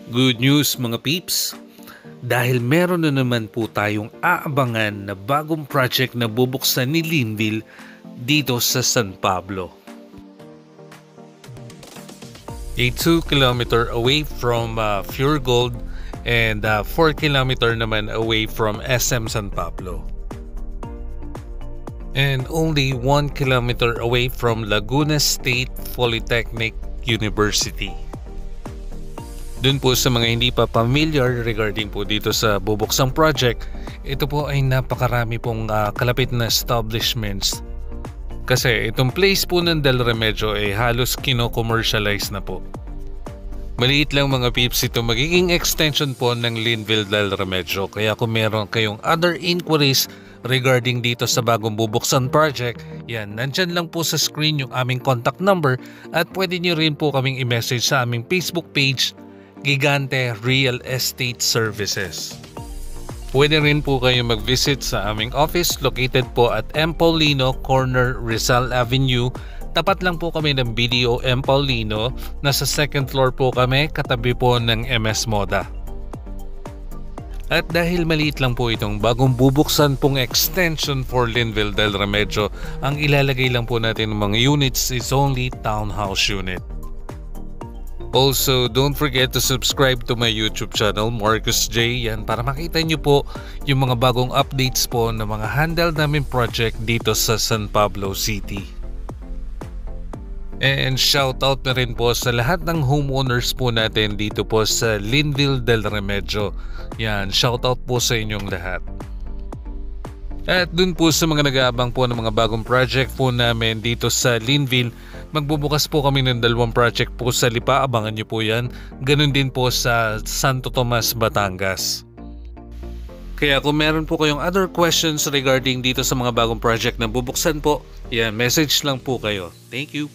Good news mga peeps! Dahil meron na naman po tayong aabangan na bagong project na bubuksan ni Linville dito sa San Pablo. A 2 kilometer away from Pure Gold and 4 kilometer naman away from SM San Pablo. And only 1 kilometer away from Laguna State Polytechnic University. Dun po sa mga hindi pa familiar regarding po dito sa bubuksang project, ito po ay napakarami pong kalapit na establishments. Kasi itong place po ng Del Remedyo ay halos kino-commercialize na po. Maliit lang mga peeps, ito magiging extension po ng Linville Del Remedyo. Kaya kung meron kayong other inquiries regarding dito sa bagong bubuksan project, yan, nandyan lang po sa screen yung aming contact number at pwede nyo rin po kaming i-message sa aming Facebook page, Gigante Real Estate Services. Pwede rin po kayo mag-visit sa aming office located po at M. Paulino, corner Rizal Avenue. Tapat lang po kami ng BDO M. Paulino. Nasa second floor po kami, katabi po ng MS Moda. At dahil maliit lang po itong bagong bubuksan pong extension for Linville Del Remedyo, ang ilalagay lang po natin ng mga units is only townhouse unit. Also, don't forget to subscribe to my YouTube channel, Marcus J. Yan, para makita nyo po yung mga bagong updates po ng mga handle namin project dito sa San Pablo City. And shoutout na rin po sa lahat ng homeowners po natin dito po sa Linville Del Remedyo. Yan, shoutout po sa inyong lahat. At dun po sa mga nag-aabang po ng mga bagong project po namin dito sa Linville, magbubukas po kami ng 2 project po sa Lipa, abangan nyo po yan. Ganun din po sa Santo Tomas, Batangas. Kaya kung meron po kayong other questions regarding dito sa mga bagong project na bubuksan po, yan, message lang po kayo. Thank you!